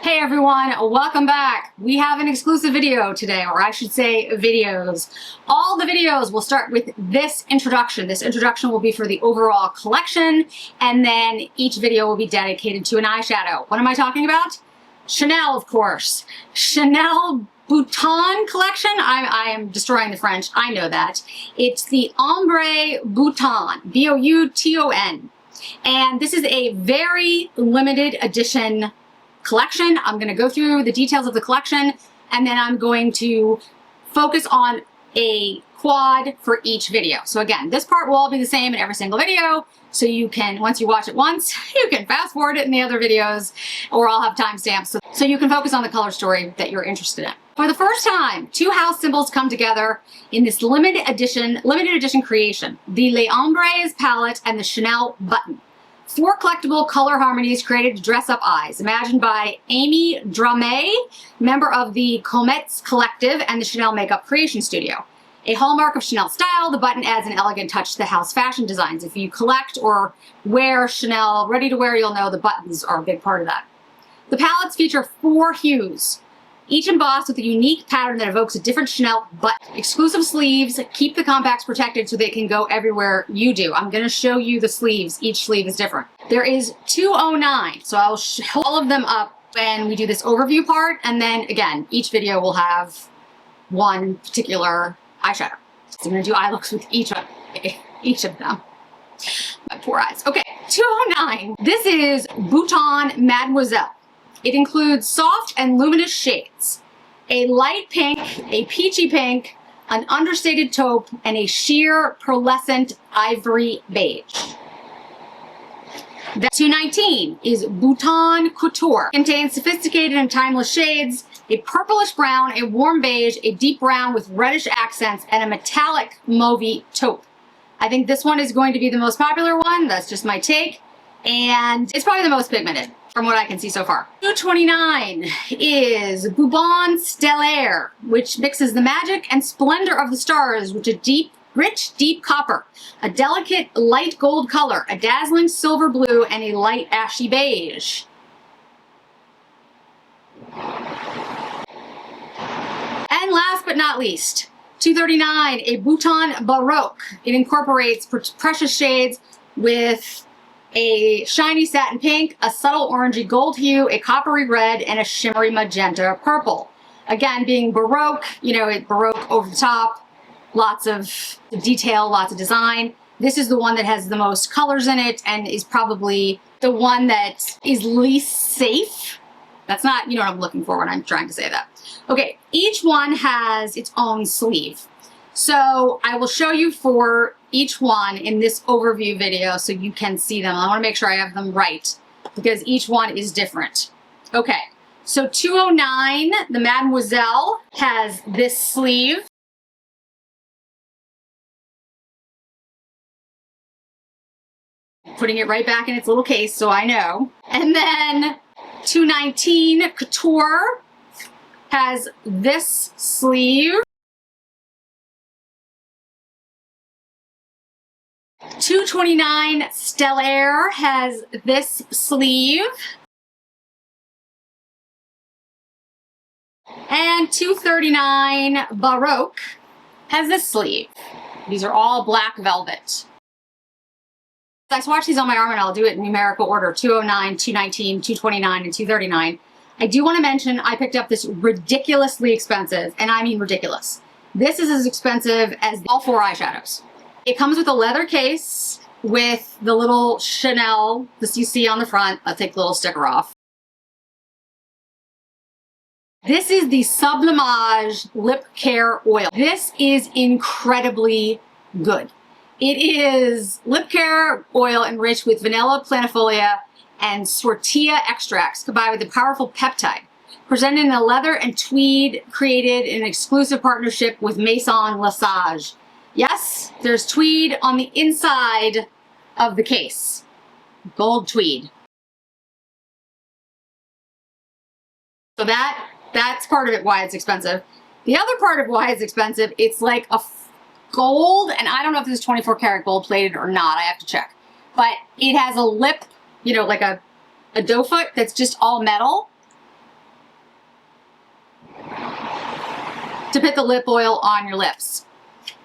Hey everyone, welcome back. We have an exclusive video today, or I should say videos. All the videos will start with this introduction. This introduction will be for the overall collection, and then each video will be dedicated to an eyeshadow. What am I talking about? Chanel, of course. Chanel Boutons collection. I am destroying the French, I know that. It's the Ombre Bouton, B-O-U-T-O-N. And this is a very limited edition collection. I'm going to go through the details of the collection, and then I'm going to focus on a quad for each video. So again, this part will all be the same in every single video. So you can, once you watch it once, you can fast forward it in the other videos, or I'll have timestamps so you can focus on the color story that you're interested in. For the first time, two house symbols come together in this limited edition creation, the Les Ombres palette and the Chanel button. 4 collectible color harmonies created to dress up eyes, imagined by Amy Dramé, member of the Comets Collective and the Chanel Makeup Creation Studio. A hallmark of Chanel style, the button adds an elegant touch to the house fashion designs. If you collect or wear Chanel ready-to-wear, you'll know the buttons are a big part of that. The palettes feature 4 hues, each embossed with a unique pattern that evokes a different Chanel button. Exclusive sleeves keep the compacts protected so they can go everywhere you do. I'm going to show you the sleeves. Each sleeve is different. There is 209, so I'll show all of them up when we do this overview part, and then again, each video will have one particular eyeshadow. So I'm going to do eye looks with each of them. My poor eyes. Okay, 209. This is Boutons Mademoiselle. It includes soft and luminous shades, a light pink, a peachy pink, an understated taupe, and a sheer pearlescent ivory beige. The 219 is Boutons Couture. It contains sophisticated and timeless shades, a purplish brown, a warm beige, a deep brown with reddish accents, and a metallic mauvey taupe. I think this one is going to be the most popular one. That's just my take. And it's probably the most pigmented from what I can see so far. 229 is Boutons Stellaire, which mixes the magic and splendor of the stars with a rich, deep copper, a delicate light gold color, a dazzling silver blue, and a light ashy beige. And last but not least, 239, a Bouton Baroque. It incorporates precious shades with a shiny satin pink, a subtle orangey gold hue, a coppery red, and a shimmery magenta purple. Again, being Baroque, you know, Baroque over the top, lots of detail, lots of design. This is the one that has the most colors in it and is probably the one that is least safe. That's not, you know what I'm looking for when I'm trying to say that. Okay, each one has its own sleeve. So I will show you for each one in this overview video so you can see them. I want to make sure I have them right because each one is different. Okay, so 209, the Mademoiselle, has this sleeve. Putting it right back in its little case so I know. And then 219 Couture has this sleeve. 229 Stellaire has this sleeve. And 239 Baroque has this sleeve. These are all black velvet. I swatch these on my arm and I'll do it in numerical order, 209, 219, 229, and 239. I do want to mention I picked up this ridiculously expensive, and I mean ridiculous. This is as expensive as all 4 eyeshadows. It comes with a leather case with the little Chanel, this you see on the front. I'll take the little sticker off. This is the Sublimage Lip Care Oil. This is incredibly good. It is lip care oil enriched with vanilla planifolia and sortia extracts combined with a powerful peptide. Presented in a leather and tweed, created in an exclusive partnership with Maison Lesage. Yes, there's tweed on the inside of the case. Gold tweed. So that's part of it why it's expensive. The other part of why it's expensive, it's like a gold, and I don't know if this is 24 karat gold plated or not, I have to check. But it has a lip, you know, like a doe foot that's just all metal. to put the lip oil on your lips.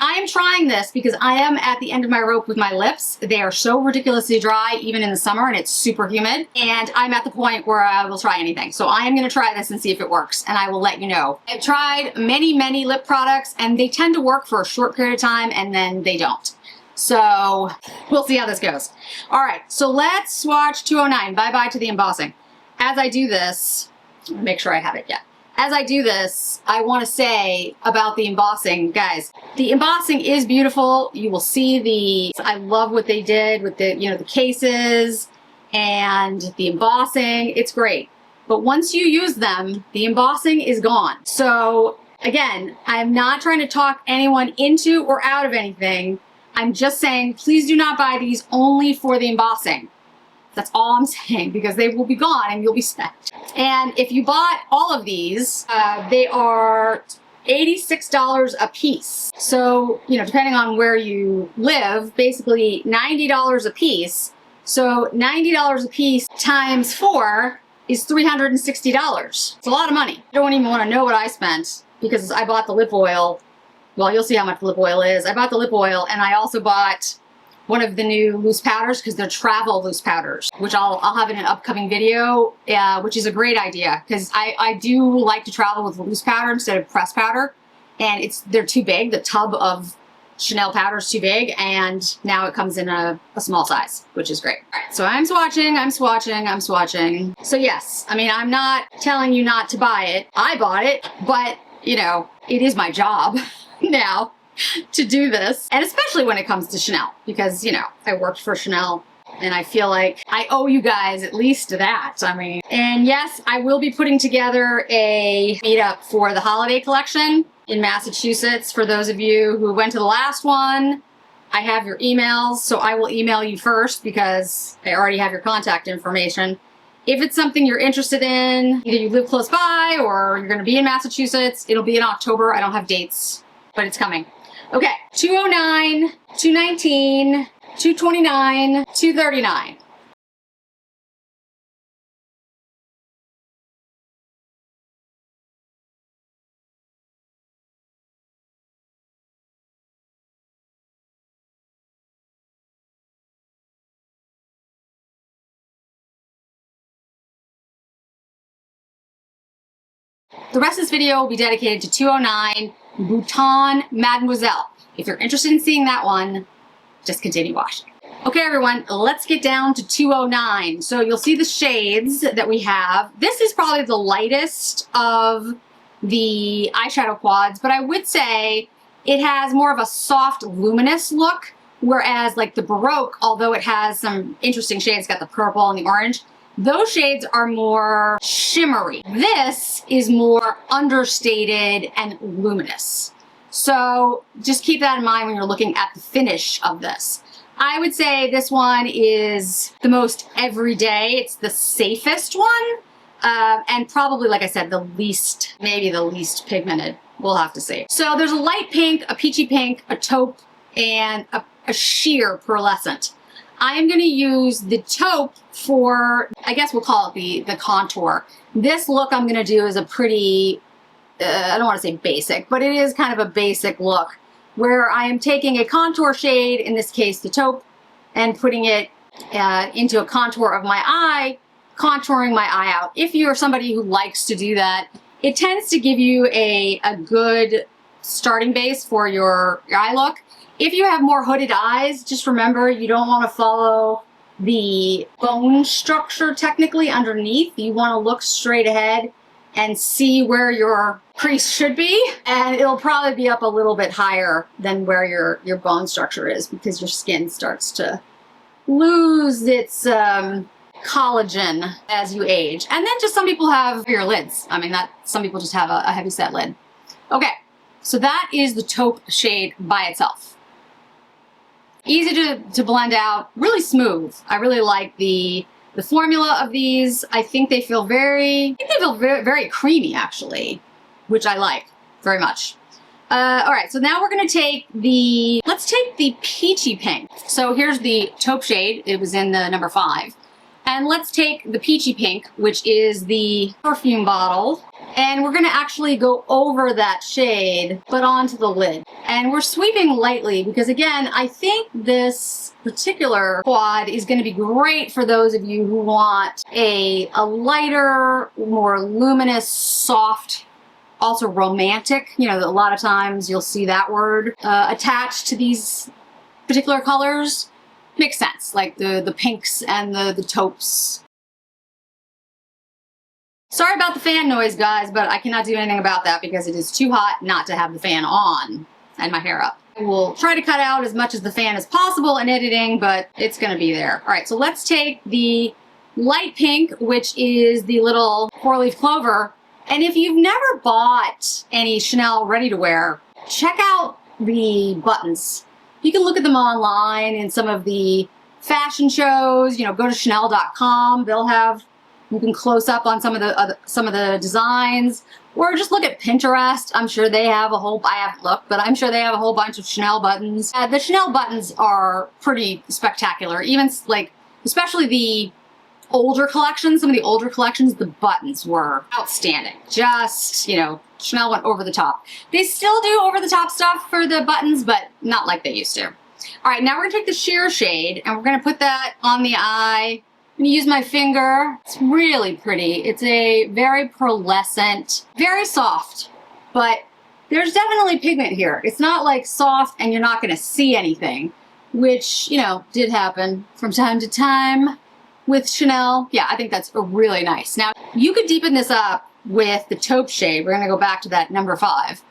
I am trying this because I am at the end of my rope with my lips. They are so ridiculously dry, even in the summer, and it's super humid. And I'm at the point where I will try anything. So I am gonna try this and see if it works, and I will let you know. I've tried many, many lip products, and they tend to work for a short period of time, and then they don't. So we'll see how this goes. All right, so let's swatch 209, Bye-Bye to the Embossing. As I do this, make sure I have it yet. As I do this, I want to say about the embossing, guys, the embossing is beautiful. You will see I love what they did with the, the cases and the embossing. It's great. But once you use them, the embossing is gone. So again, I'm not trying to talk anyone into or out of anything. I'm just saying, please do not buy these only for the embossing. That's all I'm saying, because they will be gone and you'll be spent. And if you bought all of these, they are $86 a piece. So, depending on where you live, basically $90 a piece. So $90 a piece times 4 is $360. It's a lot of money. I don't even want to know what I spent because I bought the lip oil. Well, you'll see how much the lip oil is. I bought the lip oil, and I also bought one of the new loose powders, because they're travel loose powders, which I'll have in an upcoming video, which is a great idea, because I do like to travel with loose powder instead of pressed powder, and they're too big. The tub of Chanel powder is too big, and now it comes in a small size, which is great. All right, so I'm swatching. So yes, I mean, I'm not telling you not to buy it. I bought it, but it is my job now to do this, and especially when it comes to Chanel, because I worked for Chanel and I feel like I owe you guys at least that. I mean, and yes, I will be putting together a meetup for the holiday collection in Massachusetts. For those of you who went to the last one, I have your emails, so I will email you first because I already have your contact information. If it's something you're interested in, either you live close by or you're going to be in Massachusetts, it'll be in October. I don't have dates, but it's coming. Okay, 209, 219, 229, 239. The rest of this video will be dedicated to 209 Boutons Mademoiselle. If you're interested in seeing that one, just continue watching. Okay, everyone, let's get down to 209. So you'll see the shades that we have. This is probably the lightest of the eyeshadow quads, but I would say it has more of a soft, luminous look, whereas like the Baroque, although it has some interesting shades, got the purple and the orange, those shades are more shimmery. This is more understated and luminous. So just keep that in mind when you're looking at the finish of this. I would say this one is the most everyday. It's the safest one. And probably, like I said, maybe the least pigmented. We'll have to see. So there's a light pink, a peachy pink, a taupe, and a sheer pearlescent. I am going to use the taupe for, I guess we'll call it the contour. This look I'm going to do is a pretty, I don't want to say basic, but it is kind of a basic look where I am taking a contour shade, in this case the taupe, and putting it into a contour of my eye, contouring my eye out. If you're somebody who likes to do that, it tends to give you a good starting base for your eye look. If you have more hooded eyes, just remember you don't want to follow the bone structure technically underneath. You want to look straight ahead and see where your crease should be, and it'll probably be up a little bit higher than where your bone structure is, because your skin starts to lose its collagen as you age. And then just some people have bigger lids. I mean, some people just have a heavy set lid. Okay, so that is the taupe shade by itself. Easy to blend out, really smooth. I really like the formula of these. I think they feel very creamy, actually, which I like very much. All right, so now we're gonna take let's take the peachy pink. So here's the taupe shade. It was in the number 5. And let's take the peachy pink, which is the perfume bottle. And we're gonna actually go over that shade, but onto the lid. And we're sweeping lightly because again, I think this particular quad is gonna be great for those of you who want a lighter, more luminous, soft, also romantic. You know, a lot of times you'll see that word attached to these particular colors. Makes sense, like the pinks and the taupes. Sorry about the fan noise, guys, but I cannot do anything about that because it is too hot not to have the fan on and my hair up. I will try to cut out as much as the fan as possible in editing, but it's gonna be there. All right, so let's take the light pink, which is the little four-leaf clover. And if you've never bought any Chanel ready-to-wear, check out the buttons. You can look at them online in some of the fashion shows, you know, go to Chanel.com, they'll have, you can close up on some of the designs, or just look at Pinterest. I'm sure they have a whole, I haven't looked, but I'm sure they have a whole bunch of Chanel buttons. The Chanel buttons are pretty spectacular, even like, especially the older collections, some of the older collections, the buttons were outstanding. Just, you know, Chanel went over the top. They still do over the top stuff for the buttons, but not like they used to. All right, now we're gonna take the sheer shade and we're gonna put that on the eye. I'm gonna use my finger. It's really pretty. It's a very pearlescent, very soft, but there's definitely pigment here. It's not like soft and you're not gonna see anything, which, you know, did happen from time to time with Chanel. Yeah, I think that's really nice. Now, you could deepen this up with the taupe shade. We're gonna go back to that number 5.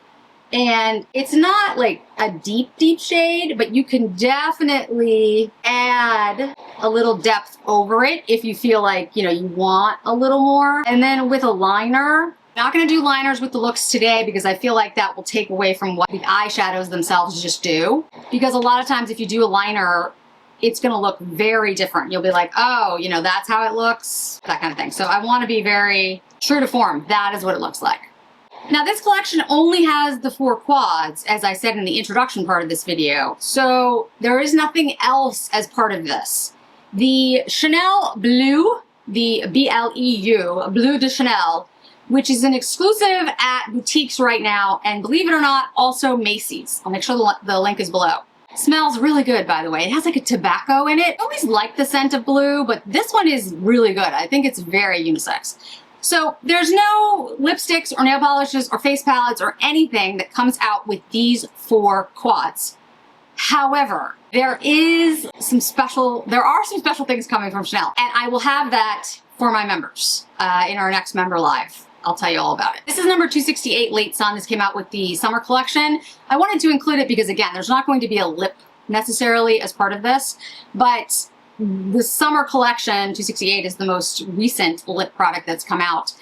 And it's not like a deep, deep shade, but you can definitely add a little depth over it if you feel like, you know, you want a little more. And then with a liner, not gonna do liners with the looks today because I feel like that will take away from what the eyeshadows themselves just do. Because a lot of times if you do a liner, it's gonna look very different. You'll be like, oh, you know, that's how it looks, that kind of thing. So I wanna be very true to form. That is what it looks like. Now this collection only has the 4 quads, as I said in the introduction part of this video. So there is nothing else as part of this. The Chanel Bleu, the B-L-E-U, Bleu de Chanel, which is an exclusive at boutiques right now, and believe it or not, also Macy's. I'll make sure the link is below. Smells really good, by the way. It has like a tobacco in it. I always like the scent of blue, but this one is really good. I think it's very unisex. So there's no lipsticks or nail polishes or face palettes or anything that comes out with these 4 quads. However, there are some special things coming from Chanel, and I will have that for my members in our next member live. I'll tell you all about it. This is number 268 Late Sun. This came out with the summer collection. I wanted to include it because, again, there's not going to be a lip necessarily as part of this, but the summer collection 268 is the most recent lip product that's come out.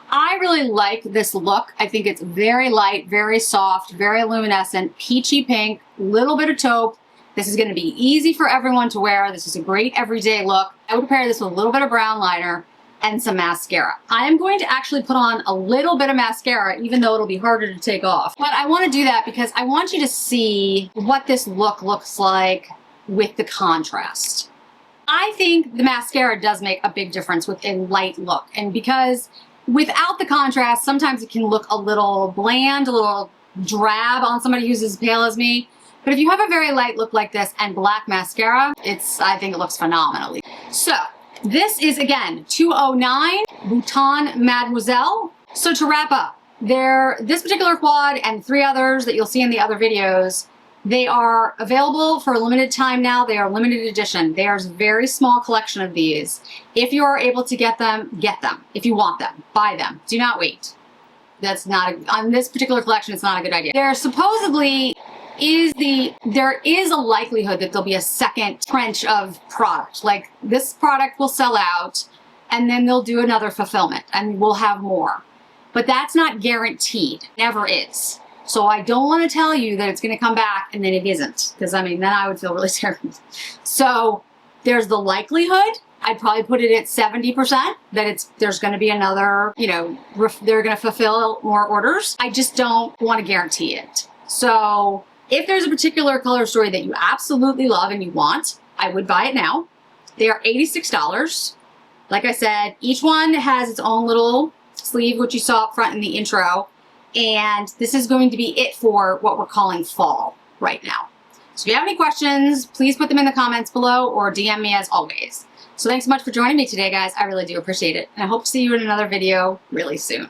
I really like this look. I think it's very light, very soft, very luminescent, peachy pink, little bit of taupe. This is going to be easy for everyone to wear. This is a great everyday look. I would pair this with a little bit of brown liner and some mascara. I am going to actually put on a little bit of mascara, even though it'll be harder to take off. But I want to do that because I want you to see what this look looks like with the contrast. I think the mascara does make a big difference with a light look. And because without the contrast, sometimes it can look a little bland, a little drab on somebody who's as pale as me. But if you have a very light look like this and black mascara, I think it looks phenomenally. So this is, again, 209 Boutons Mademoiselle. So to wrap up, this particular quad and 3 others that you'll see in the other videos, they are available for a limited time now. They are limited edition. There's a very small collection of these. If you are able to get them, get them. If you want them, buy them. Do not wait. That's not, on this particular collection, it's not a good idea. There supposedly there is a likelihood that there'll be a second trench of product. Like this product will sell out and then they'll do another fulfillment and we'll have more. But that's not guaranteed. Never is. So I don't want to tell you that it's going to come back and then it isn't, because I mean, then I would feel really terrible. So there's the likelihood. I'd probably put it at 70% that there's going to be another, you know, they're going to fulfill more orders. I just don't want to guarantee it. So if there's a particular color story that you absolutely love and you want, I would buy it now. They are $86. Like I said, each one has its own little sleeve, which you saw up front in the intro. And this is going to be it for what we're calling fall right now. So if you have any questions, please put them in the comments below or DM me as always. So thanks so much for joining me today, guys. I really do appreciate it. And I hope to see you in another video really soon.